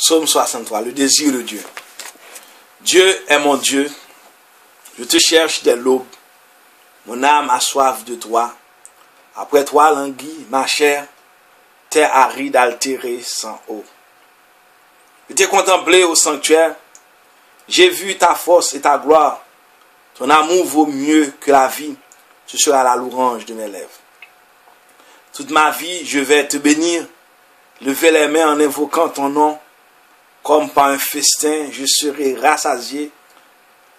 Psaume 63, le désir de Dieu. Dieu est mon Dieu, je te cherche dès l'aube, mon âme a soif de toi. Après toi languit ma chair, terre aride altérée sans eau. Je t'ai contemplé au sanctuaire, j'ai vu ta force et ta gloire. Ton amour vaut mieux que la vie, ce sera la louange de mes lèvres. Toute ma vie, je vais te bénir, lever les mains en invoquant ton nom. Comme par un festin, je serai rassasié.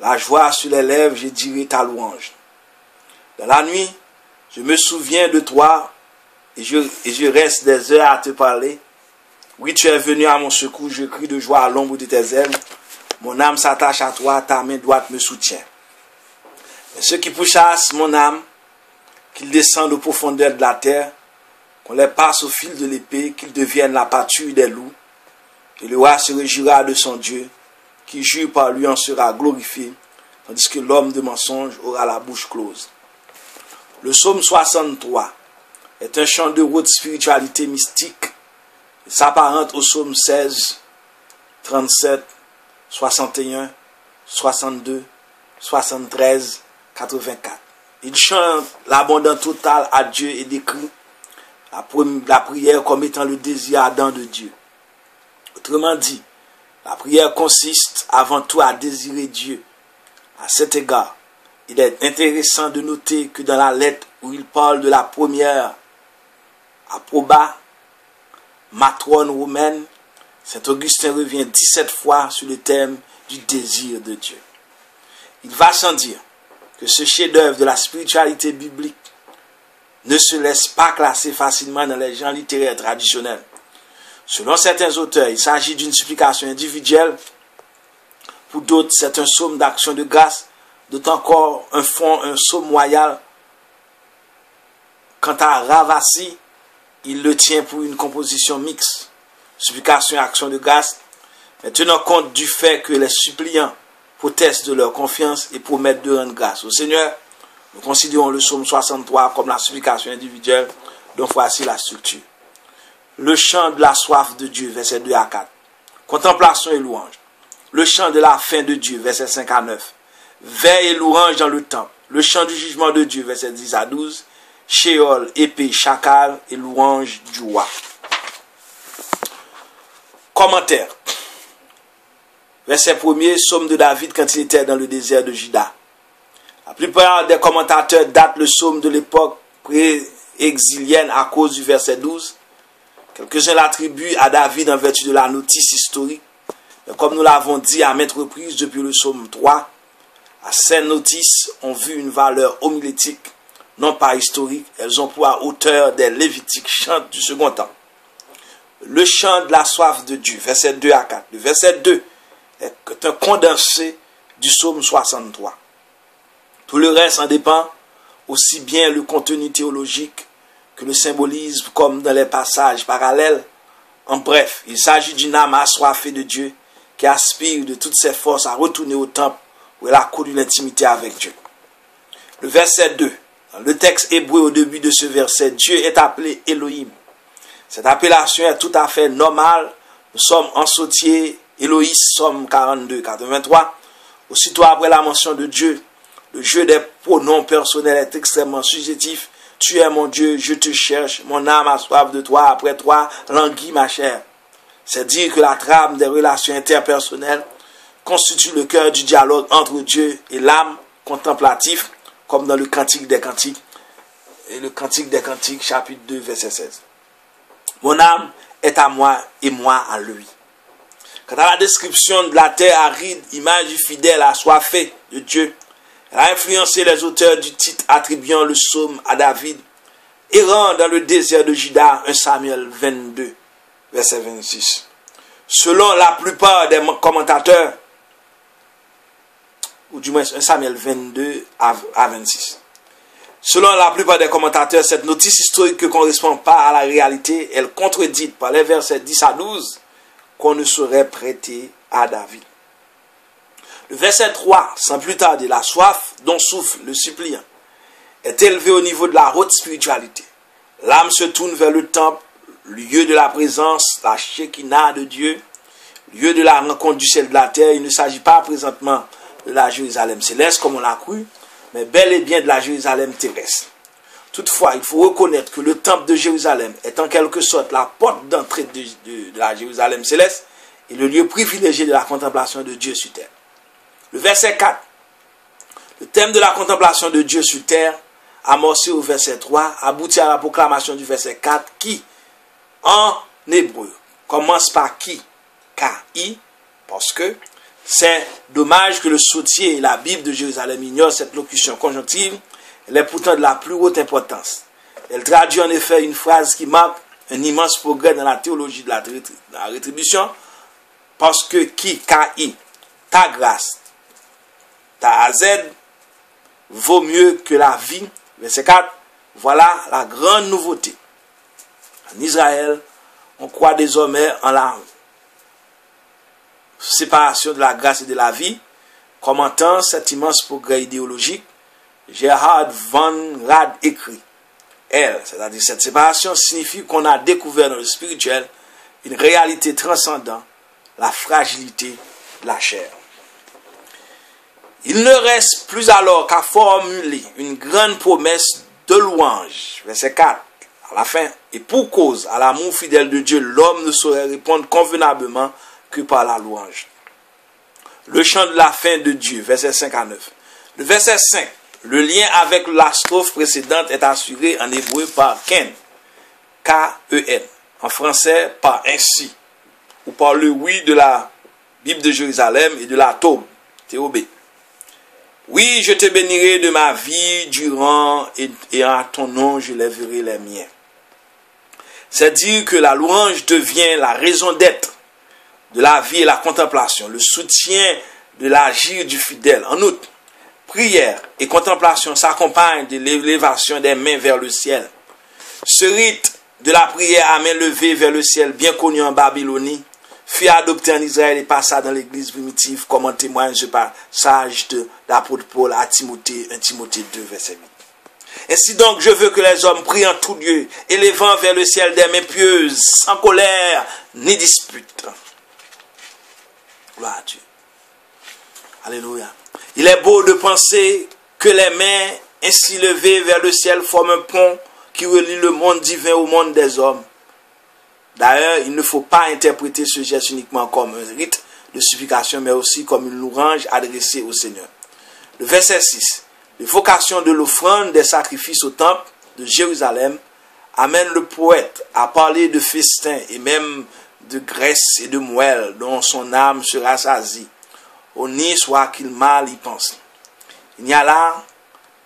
La joie sur les lèvres, je dirai ta louange. Dans la nuit, je me souviens de toi et je reste des heures à te parler. Oui, tu es venu à mon secours, je crie de joie à l'ombre de tes ailes. Mon âme s'attache à toi, ta main droite me soutient. Et ceux qui pourchassent mon âme, qu'ils descendent aux profondeurs de la terre, qu'on les passe au fil de l'épée, qu'ils deviennent la pâture des loups. Et le roi se réjouira de son Dieu, qui jure par lui en sera glorifié, tandis que l'homme de mensonge aura la bouche close. Le psaume 63 est un chant de route de spiritualité mystique. Il s'apparente au psaume 16, 37, 61, 62, 73, 84. Il chante l'abondance totale à Dieu et décrit la prière comme étant le désir ardent de Dieu. Autrement dit, la prière consiste avant tout à désirer Dieu. À cet égard, il est intéressant de noter que dans la lettre où il parle de la première approba, matrone romaine, Saint Augustin revient 17 fois sur le thème du désir de Dieu. Il va sans dire que ce chef-d'œuvre de la spiritualité biblique ne se laisse pas classer facilement dans les genres littéraires traditionnels. Selon certains auteurs, il s'agit d'une supplication individuelle. Pour d'autres, c'est un psaume d'action de grâce. D'autres encore, un psaume royal. Quant à Ravasi, il le tient pour une composition mixte. Supplication et action de grâce. Mais tenant compte du fait que les suppliants protestent de leur confiance et promettent de rendre grâce au Seigneur, nous considérons le psaume 63 comme la supplication individuelle, dont voici la structure. Le chant de la soif de Dieu, versets 2 à 4. Contemplation et louange. Le chant de la faim de Dieu, versets 5 à 9. Veille et louange dans le temple. Le chant du jugement de Dieu, versets 10 à 12. Shéol, épée, chacal et louange du roi. Commentaire. Verset 1er, psaume de David quand il était dans le désert de Juda. La plupart des commentateurs datent le psaume de l'époque pré-exilienne à cause du verset 12. Quelques-uns l'attribuent à David en vertu de la notice historique. Mais comme nous l'avons dit à maintes reprises depuis le psaume 3, à ces notices ont vu une valeur homilétique, non pas historique. Elles ont pour auteur des Lévitiques chants du second temps. Le chant de la soif de Dieu, verset 2 à 4. Le verset 2 est un condensé du psaume 63. Tout le reste en dépend, aussi bien le contenu théologique que le symbolisme comme dans les passages parallèles. En bref, il s'agit d'une âme assoiffée de Dieu qui aspire de toutes ses forces à retourner au temple où elle a connu l'intimité avec Dieu. Le verset 2. Dans le texte hébreu au début de ce verset, Dieu est appelé Elohim. Cette appellation est tout à fait normale. Nous sommes en Sautier, Eloïs, Somme 42, 83. Aussitôt après la mention de Dieu, le jeu des pronoms personnels est extrêmement subjectif. Tu es mon Dieu, je te cherche, mon âme a soif de toi, après toi, languit ma chair. C'est dire que la trame des relations interpersonnelles constitue le cœur du dialogue entre Dieu et l'âme contemplatif, comme dans le Cantique des Cantiques, et le Cantique des Cantiques, chapitre 2, verset 16. Mon âme est à moi et moi à lui. Quant à la description de la terre aride, image du fidèle assoiffé de Dieu, elle a influencé les auteurs du titre attribuant le psaume à David, errant dans le désert de Juda, 1 Samuel 22, verset 26. Selon la plupart des commentateurs, ou du moins 1 Samuel 22 à 26. Selon la plupart des commentateurs, cette notice historique ne correspond pas à la réalité, elle est contredite par les versets 10 à 12 qu'on ne saurait prêter à David. Le verset 3, sans plus tarder, la soif dont souffle le suppliant est élevé au niveau de la haute spiritualité. L'âme se tourne vers le temple, lieu de la présence, la Shekinah de Dieu, lieu de la rencontre du ciel et de la terre. Il ne s'agit pas présentement de la Jérusalem céleste, comme on l'a cru, mais bel et bien de la Jérusalem terrestre. Toutefois, il faut reconnaître que le temple de Jérusalem est en quelque sorte la porte d'entrée de la Jérusalem céleste et le lieu privilégié de la contemplation de Dieu sur terre. Le verset 4, le thème de la contemplation de Dieu sur terre, amorcé au verset 3, aboutit à la proclamation du verset 4 qui, en hébreu, commence par qui, K-I, parce que c'est dommage que le Sottier et la Bible de Jérusalem ignorent cette locution conjonctive. Elle est pourtant de la plus haute importance. Elle traduit en effet une phrase qui marque un immense progrès dans la théologie de la rétribution, parce que qui, K-I, ta grâce, ta AZ, vaut mieux que la vie. Verset 4, voilà la grande nouveauté. En Israël, on croit désormais en la séparation de la grâce et de la vie. Commentant cet immense progrès idéologique, Gerhard von Rad écrit, c'est-à-dire cette séparation signifie qu'on a découvert dans le spirituel une réalité transcendant la fragilité de la chair. Il ne reste plus alors qu'à formuler une grande promesse de louange. Verset 4, à la fin. Et pour cause, à l'amour fidèle de Dieu, l'homme ne saurait répondre convenablement que par la louange. Le chant de la fin de Dieu, verset 5 à 9. Le verset 5, le lien avec la strophe précédente est assuré en hébreu par Ken, K-E-N. En français, par ainsi, ou par le oui de la Bible de Jérusalem et de la Taube, T-O-B. Oui, je te bénirai de ma vie durant et à ton nom je lèverai les miens. C'est dire que la louange devient la raison d'être de la vie et la contemplation, le soutien de l'agir du fidèle. En outre, prière et contemplation s'accompagnent de l'élévation des mains vers le ciel. Ce rite de la prière à main levée vers le ciel, bien connu en Babylonie, fut adopté en Israël et passa dans l'église primitive, comme en témoigne ce passage de l'apôtre Paul à Timothée, 1 Timothée 2, verset 8. Ainsi donc, je veux que les hommes prient en tout lieu, élevant vers le ciel des mains pieuses, sans colère ni dispute. Gloire à Dieu. Alléluia. Il est beau de penser que les mains ainsi levées vers le ciel forment un pont qui relie le monde divin au monde des hommes. D'ailleurs, il ne faut pas interpréter ce geste uniquement comme un rite de supplication, mais aussi comme une louange adressée au Seigneur. Le verset 6. L'évocation de l'offrande des sacrifices au temple de Jérusalem amène le poète à parler de festins et même de graisse et de moelle dont son âme se rassasie, au nid soit qu'il mal y pense. Il n'y a là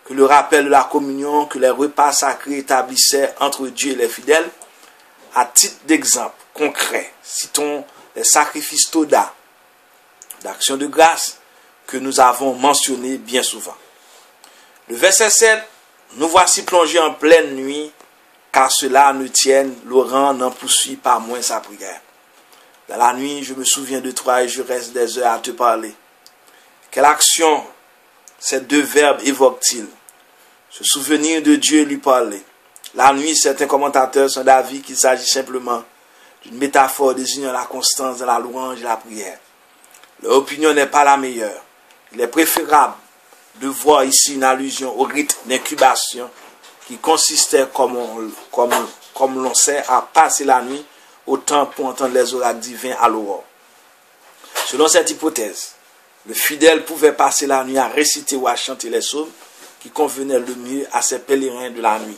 que le rappel de la communion que les repas sacrés établissaient entre Dieu et les fidèles. À titre d'exemple concret, citons les sacrifices Toda, d'action de grâce, que nous avons mentionnés bien souvent. Le verset 7, nous voici plongés en pleine nuit, car cela ne tienne, Laurent n'en poursuit pas moins sa prière. Dans la nuit, je me souviens de toi et je reste des heures à te parler. Quelle action ces deux verbes évoquent-ils? Se souvenir de Dieu et lui parler. La nuit, certains commentateurs sont d'avis qu'il s'agit simplement d'une métaphore désignant la constance de la louange et la prière. Leur opinion n'est pas la meilleure. Il est préférable de voir ici une allusion au rite d'incubation qui consistait, comme l'on sait, à passer la nuit au temple pour entendre les oracles divins à l'aurore. Selon cette hypothèse, le fidèle pouvait passer la nuit à réciter ou à chanter les psaumes qui convenaient le mieux à ses pèlerins de la nuit.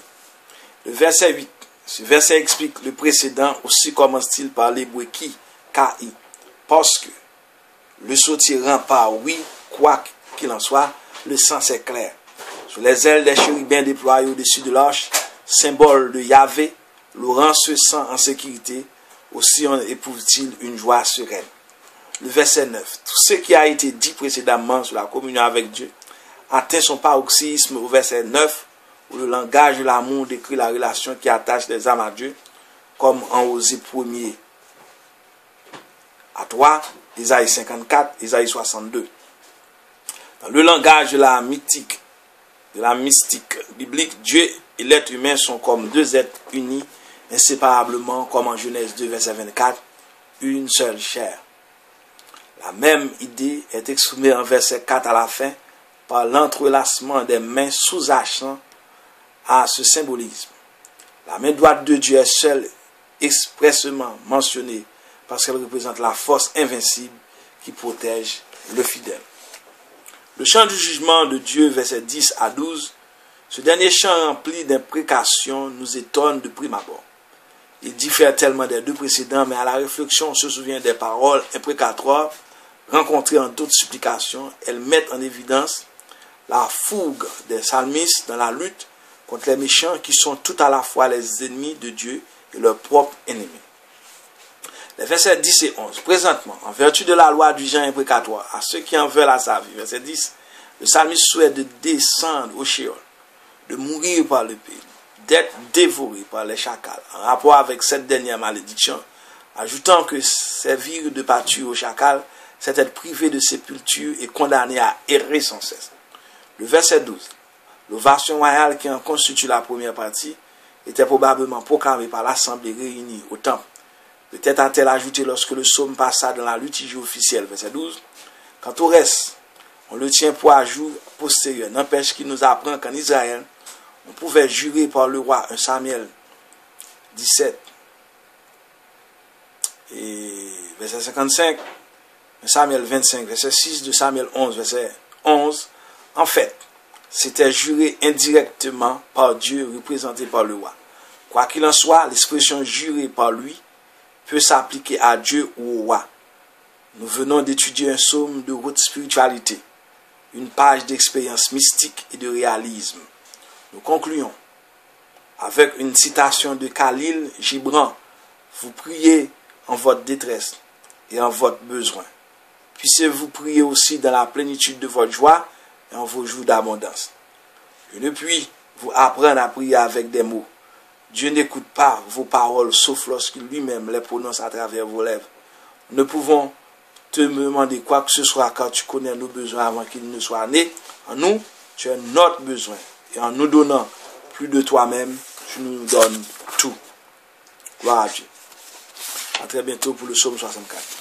Le verset 8, ce verset explique le précédent, aussi commence-t-il par l'hébreu qui, K-I, parce que le Sottier rend par oui, quoi qu'il en soit, le sens est clair. Sur les ailes des chérubins déployés au-dessus de l'arche, symbole de Yahvé, Laurent se sent en sécurité, aussi en éprouve-t-il une joie sereine. Le verset 9, tout ce qui a été dit précédemment sur la communion avec Dieu atteint son paroxysme au verset 9, où le langage de l'amour décrit la relation qui attache les âmes à Dieu, comme en Osée 1er à 3, Isaïe 54, Isaïe 62. Dans le langage de la mystique biblique, Dieu et l'être humain sont comme deux êtres unis, inséparablement, comme en Genèse 2, verset 24, une seule chair. La même idée est exprimée en verset 4 à la fin par l'entrelacement des mains sous-jacent à ce symbolisme. La main droite de Dieu est seule expressément mentionnée parce qu'elle représente la force invincible qui protège le fidèle. Le chant du jugement de Dieu, versets 10 à 12, ce dernier chant rempli d'imprécations nous étonne de prime abord. Il diffère tellement des deux précédents, mais à la réflexion, on se souvient des paroles imprécatoires rencontrées en d'autres supplications. Elles mettent en évidence la fougue des psalmistes dans la lutte contre les méchants qui sont tout à la fois les ennemis de Dieu et leurs propres ennemis. Les versets 10 et 11. Présentement, en vertu de la loi du genre imprécatoire, à ceux qui en veulent à sa vie, verset 10, le psalmiste souhaite de descendre au Sheol, de mourir par l'épée, d'être dévoré par les chacals, en rapport avec cette dernière malédiction, ajoutant que servir de pâture aux chacals, c'est être privé de sépulture et condamné à errer sans cesse. Le verset 12. L'ovation royale qui en constitue la première partie était probablement proclamée par l'assemblée réunie au temple. Peut-être a-t-elle ajouté lorsque le psaume passa dans la liturgie officielle, verset 12. Quant au reste, on le tient pour ajout postérieur. N'empêche qu'il nous apprend qu'en Israël, on pouvait jurer par le roi, 1 Samuel 17 et verset 55, 1 Samuel 25, verset 6, 2 Samuel 11, verset 11. En fait, c'était juré indirectement par Dieu, représenté par le roi. Quoi qu'il en soit, l'expression jurée par lui peut s'appliquer à Dieu ou au roi. Nous venons d'étudier un psaume de haute spiritualité, une page d'expérience mystique et de réalisme. Nous concluons avec une citation de Khalil Gibran. Vous priez en votre détresse et en votre besoin. Puissiez-vous prier aussi dans la plénitude de votre joie et en vos jours d'abondance. Je ne puis vous apprendre à prier avec des mots. Dieu n'écoute pas vos paroles sauf lorsqu'il lui-même les prononce à travers vos lèvres. Nous ne pouvons te demander quoi que ce soit car tu connais nos besoins avant qu'ils ne soient nés. En nous, tu as notre besoin. Et en nous donnant plus de toi-même, tu nous donnes tout. Gloire à Dieu. À très bientôt pour le psaume 64.